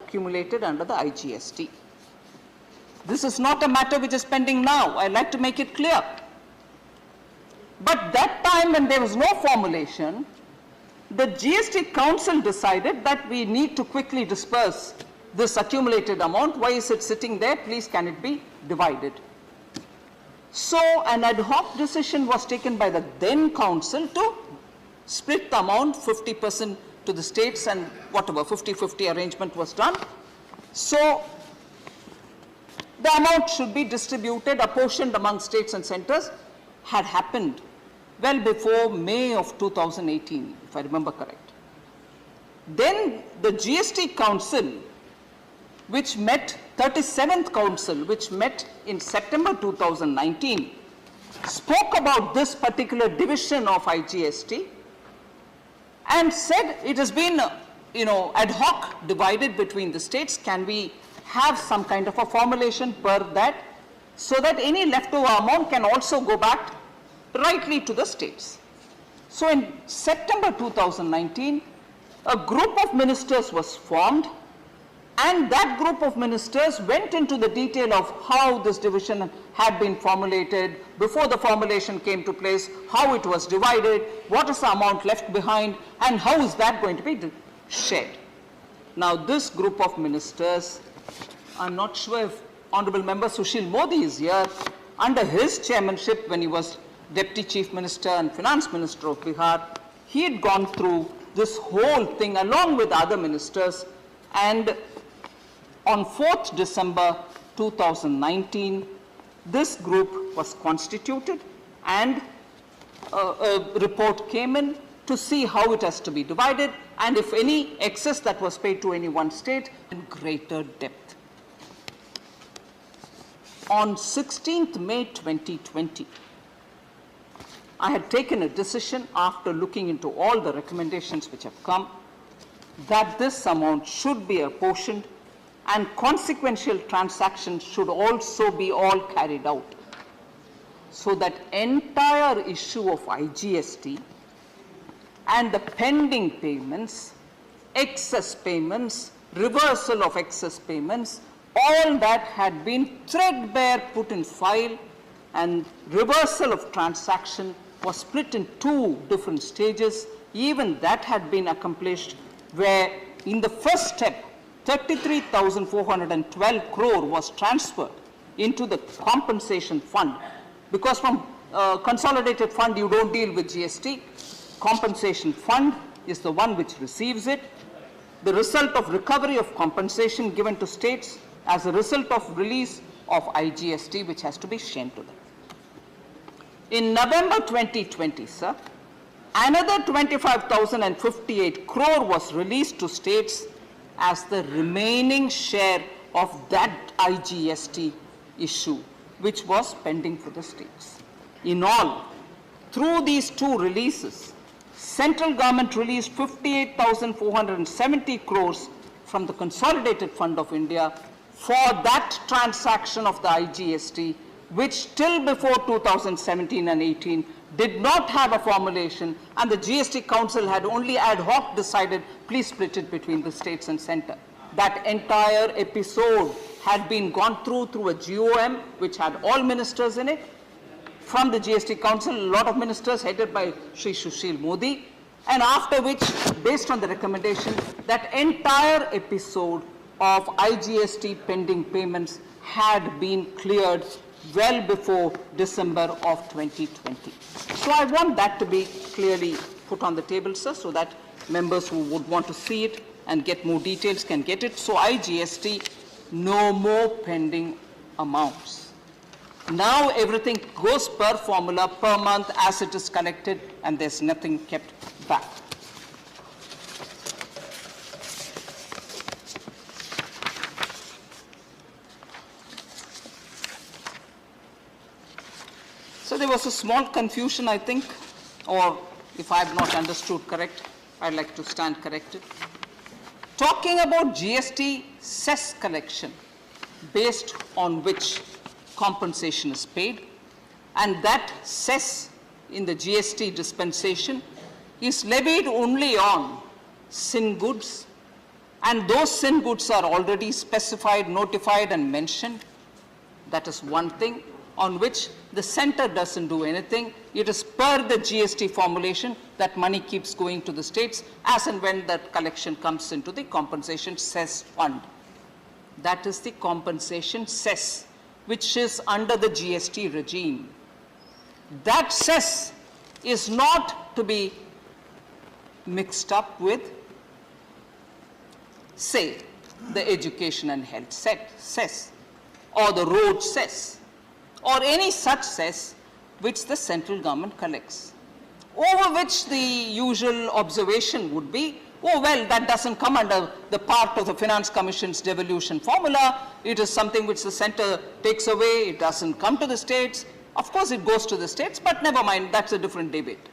accumulated under the IGST. This is not a matter which is pending now. I'd like to make it clear. But that time when there was no formulation, the GST Council decided that we need to quickly disperse this accumulated amount. Why is it sitting there? Please, can it be divided? So an ad hoc decision was taken by the then Council to split the amount 50% to the states and whatever 50-50 arrangement was done. So the amount should be distributed, apportioned among states and centers, had happened well before May of 2018, if I remember correct. Then the GST Council, which met, 37th Council, which met in September 2019, spoke about this particular division of IGST and said it has been, ad hoc divided between the states. Can we have some kind of a formulation per that, so that any leftover amount can also go back rightly to the states? So in September 2019, a group of ministers was formed, and that group of ministers went into the detail of how this division had been formulated, before the formulation came to place, how it was divided, what is the amount left behind, and how is that going to be shared. Now this group of ministers, I'm not sure if Honorable Member Sushil Modi is here, under his chairmanship when he was Deputy Chief Minister and Finance Minister of Bihar, he had gone through this whole thing along with other ministers, and on 4th December 2019, this group was constituted and a report came in to see how it has to be divided and if any excess that was paid to any one state in greater depth. On 16th May 2020, I had taken a decision after looking into all the recommendations which have come that this amount should be apportioned and consequential transactions should also be all carried out. So that entire issue of IGST and the pending payments, excess payments, reversal of excess payments, all that had been threadbare put in file, and reversal of transaction was split in 2 different stages. Even that had been accomplished, where in the first step, 33,412 crore was transferred into the compensation fund, because from consolidated fund you don't deal with GST. Compensation fund is the one which receives it. The result of recovery of compensation given to states as a result of release of IGST, which has to be shown to them. In November 2020, sir, another 25,058 crore was released to states as the remaining share of that IGST issue, which was pending for the states. In all, through these 2 releases, central government released 58,470 crores from the Consolidated Fund of India for that transaction of the IGST, which till before 2017 and 18 did not have a formulation, and the GST Council had only ad hoc decided, please split it between the states and center. That entire episode had been gone through a GOM, which had all ministers in it. From the GST Council, a lot of ministers headed by Shri Sushil Modi, and after which, based on the recommendation, that entire episode of IGST pending payments had been cleared well before December of 2020. So I want that to be clearly put on the table, sir, so that members who would want to see it and get more details can get it. So IGST, no more pending amounts. Now everything goes per formula, per month as it is collected, and there's nothing kept back. So there was a small confusion, I think, or if I have not understood correct, I'd like to stand corrected. Talking about GST cess collection, based on which compensation is paid, and that cess in the GST dispensation is levied only on sin goods and those sin goods are already specified, notified, and mentioned, that is one thing on which the center doesn't do anything. It is per the GST formulation that money keeps going to the states as and when that collection comes into the compensation cess fund. That is the compensation cess, which is under the GST regime. That cess is not to be mixed up with, say, the education and health cess, or the road cess, or any such cess which the central government collects, over which the usual observation would be, oh, well, that doesn't come under the part of the Finance Commission's devolution formula. It is something which the center takes away. It doesn't come to the states. Of course, it goes to the states, but never mind, that's a different debate.